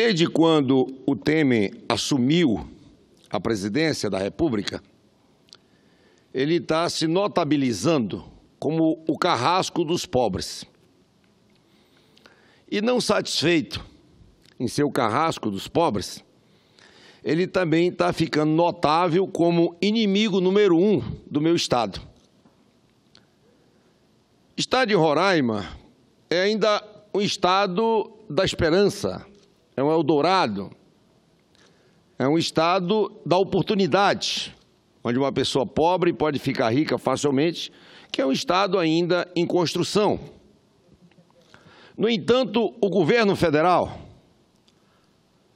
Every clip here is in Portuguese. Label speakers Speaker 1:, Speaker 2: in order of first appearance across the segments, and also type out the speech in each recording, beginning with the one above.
Speaker 1: Desde quando o Temer assumiu a presidência da República, ele está se notabilizando como o carrasco dos pobres. E não satisfeito em ser o carrasco dos pobres, ele também está ficando notável como inimigo número 1 do meu estado. O estado de Roraima é ainda um estado da esperança, é um Eldorado, é um estado da oportunidade, onde uma pessoa pobre pode ficar rica facilmente, que é um estado ainda em construção. No entanto, o governo federal,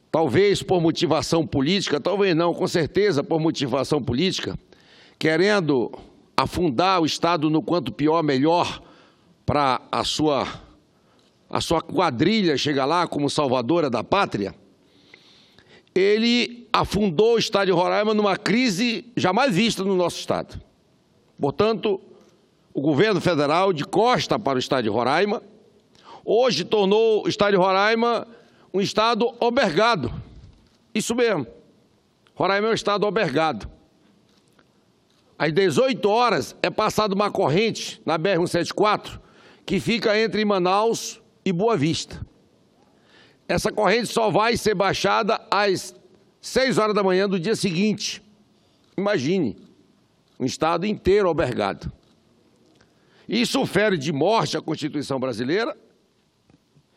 Speaker 1: talvez por motivação política, talvez não, com certeza por motivação política, querendo afundar o estado no quanto pior, melhor, para a sua quadrilha chegar lá como salvadora da pátria, ele afundou o estado de Roraima numa crise jamais vista no nosso estado. Portanto, o governo federal, de costa para o estado de Roraima, hoje tornou o estado de Roraima um estado albergado. Isso mesmo. Roraima é um estado albergado. Às 18 horas é passada uma corrente na BR-174 que fica entre Manaus e Boa Vista. Essa corrente só vai ser baixada às 6 horas da manhã do dia seguinte. Imagine, um estado inteiro albergado. Isso fere de morte a Constituição brasileira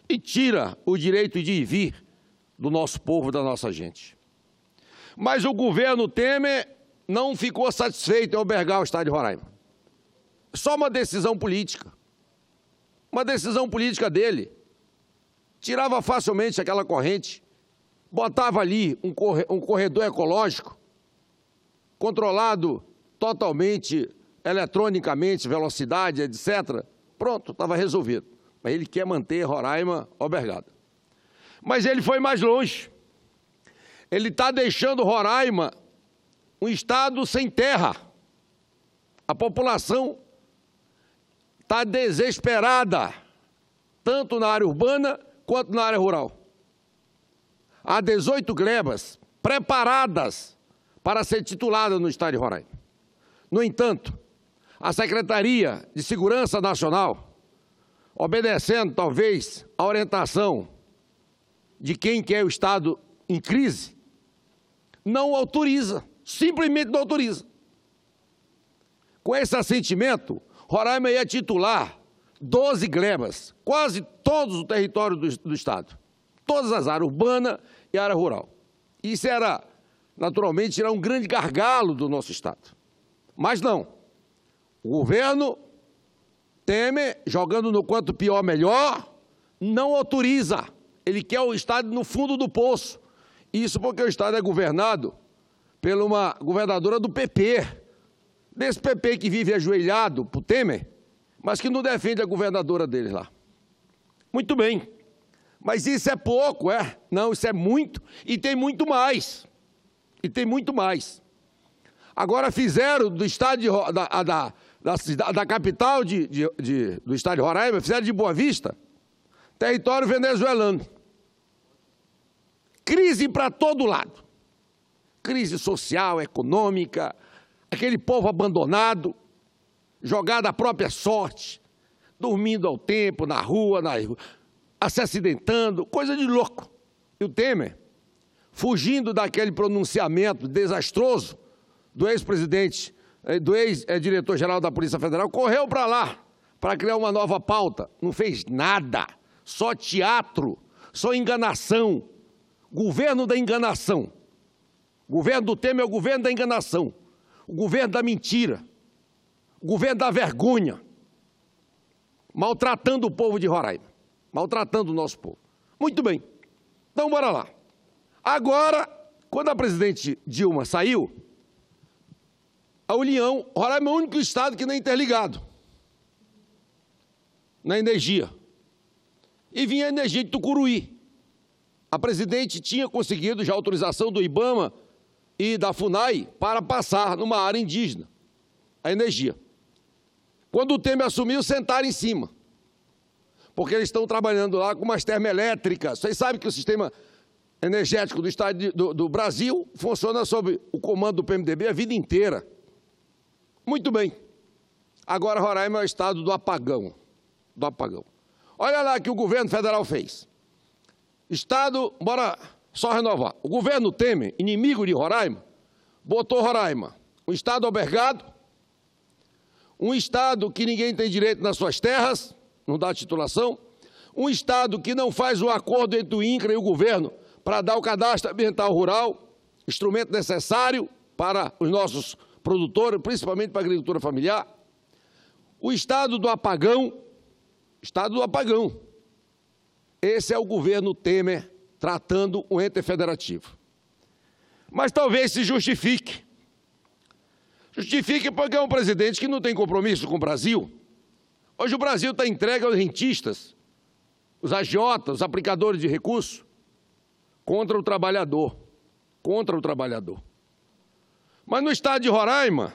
Speaker 1: e tira o direito de ir e vir do nosso povo, da nossa gente. Mas o governo Temer não ficou satisfeito em albergar o estado de Roraima. Só uma decisão política. Uma decisão política dele. Tirava facilmente aquela corrente, botava ali um corredor ecológico, controlado totalmente, eletronicamente, velocidade, etc. Pronto, estava resolvido. Mas ele quer manter Roraima albergada. Mas ele foi mais longe. Ele está deixando Roraima um estado sem terra. A população está desesperada, tanto na área urbana quanto na área rural. Há 18 glebas preparadas para ser tituladas no estado de Roraima. No entanto, a Secretaria de Segurança Nacional, obedecendo talvez a orientação de quem quer o estado em crise, não autoriza, simplesmente não autoriza. Com esse assentimento, Roraima ia titular 12 glebas, quase todos o território do estado, todas as áreas, urbana e área rural. Isso era, naturalmente, era um grande gargalo do nosso estado. Mas não, o governo Temer, jogando no quanto pior, melhor, não autoriza. Ele quer o estado no fundo do poço. Isso porque o estado é governado por uma governadora do PP, desse PP que vive ajoelhado por Temer, mas que não defende a governadora deles lá. Muito bem, mas isso é pouco, é? Não, isso é muito, e tem muito mais. E tem muito mais. Agora fizeram do estado da capital do estado de Roraima, fizeram de Boa Vista, território venezuelano. Crise para todo lado. Crise social, econômica, aquele povo abandonado, jogado à própria sorte, dormindo ao tempo, na rua, se acidentando, coisa de louco. E o Temer, fugindo daquele pronunciamento desastroso do ex-presidente, do ex-diretor-geral da Polícia Federal, correu para lá para criar uma nova pauta. Não fez nada, só teatro, só enganação. Governo da enganação. O governo do Temer é o governo da enganação, o governo da mentira, o governo da vergonha, maltratando o povo de Roraima, maltratando o nosso povo. Muito bem, então bora lá. Agora, quando a presidente Dilma saiu, a União, Roraima é o único estado que não é interligado na energia. E vinha a energia de Tucuruí. A presidente tinha conseguido já autorização do IBAMA e da FUNAI para passar numa área indígena a energia. Quando o Temer assumiu, sentaram em cima, porque eles estão trabalhando lá com umas termoelétricas. Vocês sabem que o sistema energético do Estado do Brasil funciona sob o comando do PMDB a vida inteira. Muito bem. Agora Roraima é o estado do apagão. Do apagão. Olha lá o que o governo federal fez. Estado, bora só renovar. O governo Temer, inimigo de Roraima, botou Roraima, um estado albergado, um estado que ninguém tem direito nas suas terras, não dá titulação, um estado que não faz o acordo entre o INCRA e o governo para dar o cadastro ambiental rural, instrumento necessário para os nossos produtores, principalmente para a agricultura familiar. O estado do apagão, estado do apagão. Esse é o governo Temer tratando o ente federativo. Mas talvez se justifique. Justifique porque é um presidente que não tem compromisso com o Brasil. Hoje o Brasil está entregue aos rentistas, os agiotas, os aplicadores de recursos, contra o trabalhador. Contra o trabalhador. Mas no estado de Roraima,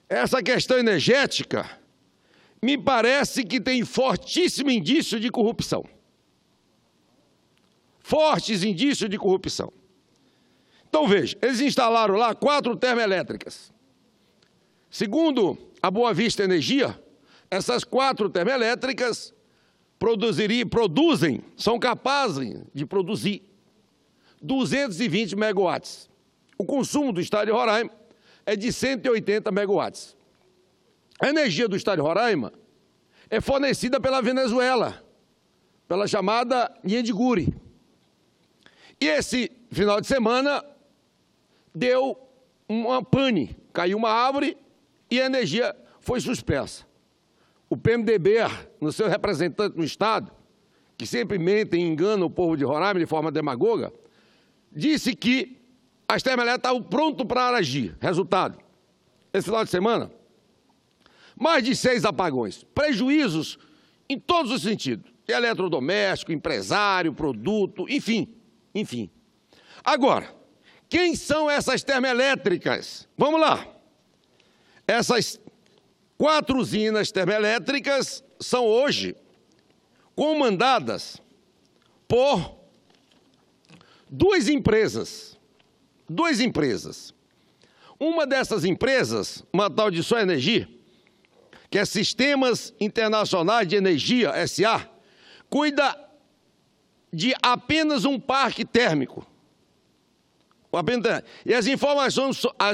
Speaker 1: essa questão energética me parece que tem fortíssimo indício de corrupção. Fortes indícios de corrupção. Então, veja, eles instalaram lá 4 termoelétricas. Segundo a Boa Vista Energia, essas 4 termoelétricas são capazes de produzir 220 megawatts. O consumo do estado de Roraima é de 180 megawatts. A energia do estado de Roraima é fornecida pela Venezuela, pela chamada linha de Guri. E esse final de semana deu uma pane, caiu uma árvore e a energia foi suspensa. O PMDB, no seu representante no estado, que sempre mente e engana o povo de Roraima de forma demagoga, disse que as termoelétricas estavam prontas para agir. Resultado, esse final de semana, mais de 6 apagões, prejuízos em todos os sentidos, eletrodoméstico, empresário, produto, enfim. Agora, quem são essas termoelétricas? Vamos lá. Essas 4 usinas termoelétricas são hoje comandadas por 2 empresas. Uma dessas empresas, uma tal de Soenergia, que é Sistemas Internacionais de Energia, SA, cuida de apenas um parque térmico. E as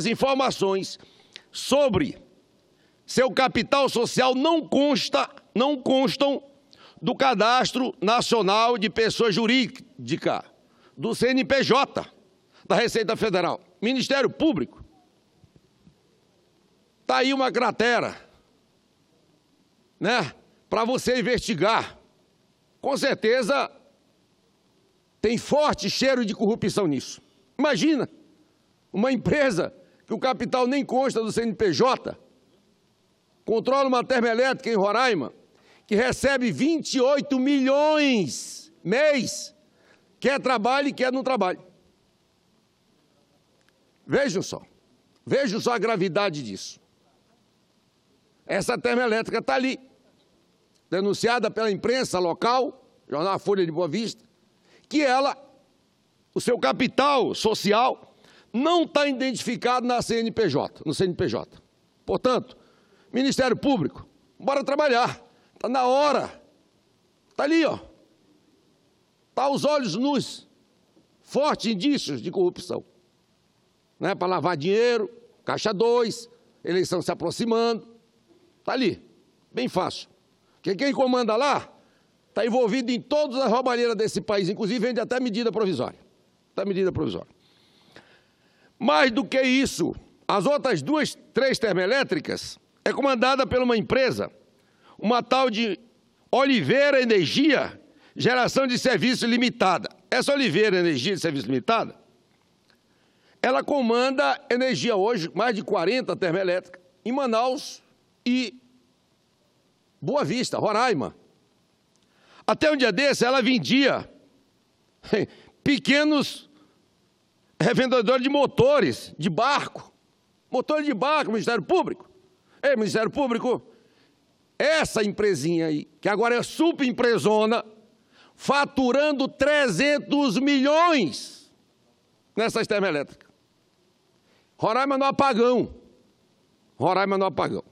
Speaker 1: informações sobre seu capital social não constam do Cadastro Nacional de Pessoa Jurídica, do CNPJ, da Receita Federal, Ministério Público. Está aí uma cratera, né, para você investigar. Com certeza tem forte cheiro de corrupção nisso. Imagina, uma empresa que o capital nem consta do CNPJ, controla uma termoelétrica em Roraima, que recebe 28 milhões mês, quer trabalho e quer não trabalho. Vejam só a gravidade disso. Essa termoelétrica está ali, denunciada pela imprensa local, jornal Folha de Boa Vista, que o seu capital social não está identificado no CNPJ. Portanto, Ministério Público, bora trabalhar, está na hora, está ali, ó, está aos olhos nus, fortes indícios de corrupção, né, para lavar dinheiro, caixa 2, eleição se aproximando, está ali, bem fácil. Porque quem comanda lá está envolvido em todas as roubalheiras desse país, inclusive vende até medida provisória. Mais do que isso, as outras 3 termoelétricas é comandada por uma empresa, uma tal de Oliveira Energia, Geração de Serviço Limitada. Essa Oliveira Energia de Serviço Limitada, ela comanda energia hoje, mais de 40 termoelétricas, em Manaus e Boa Vista, Roraima. Até um dia desse, ela vendia pequenos revendedores de motores, de barco. Motores de barco, Ministério Público. Ei, Ministério Público, essa empresinha aí, que agora é super empresona, faturando 300 milhões nessas termoelétricas. Roraima no apagão. Roraima no apagão.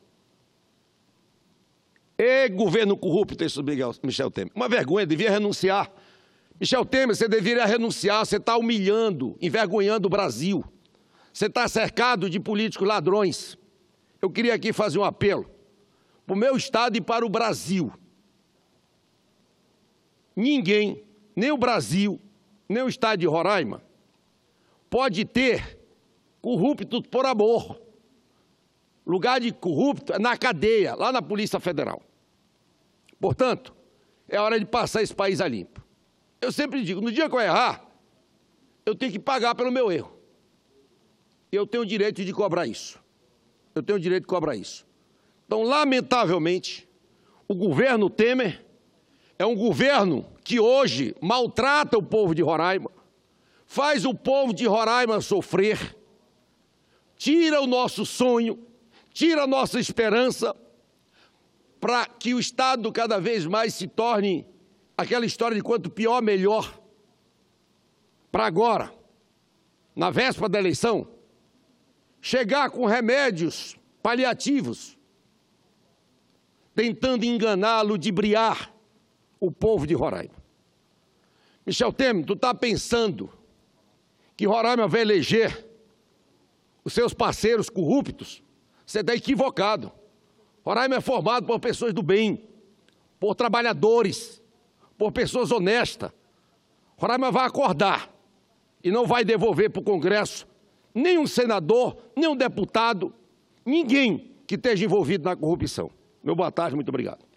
Speaker 1: E governo corrupto, esse Michel Temer. Uma vergonha, devia renunciar. Michel Temer, você deveria renunciar, você está humilhando, envergonhando o Brasil. Você está cercado de políticos ladrões. Eu queria aqui fazer um apelo para o meu estado e para o Brasil. Ninguém, nem o Brasil, nem o estado de Roraima, pode ter corrupto por amor. Lugar de corrupto é na cadeia, lá na Polícia Federal. Portanto, é hora de passar esse país a limpo. Eu sempre digo, no dia que eu errar, eu tenho que pagar pelo meu erro. Eu tenho o direito de cobrar isso. Eu tenho o direito de cobrar isso. Então, lamentavelmente, o governo Temer é um governo que hoje maltrata o povo de Roraima, faz o povo de Roraima sofrer, tira o nosso sonho, tira a nossa esperança, para que o Estado cada vez mais se torne aquela história de quanto pior, melhor. Para agora, na véspera da eleição, chegar com remédios paliativos, tentando enganar, ludibriar o povo de Roraima. Michel Temer, tu está pensando que Roraima vai eleger os seus parceiros corruptos? Você está equivocado. Roraima é formado por pessoas do bem, por trabalhadores, por pessoas honestas. Roraima vai acordar e não vai devolver para o Congresso nem um senador, nem um deputado, ninguém que esteja envolvido na corrupção. Meu boa tarde, muito obrigado.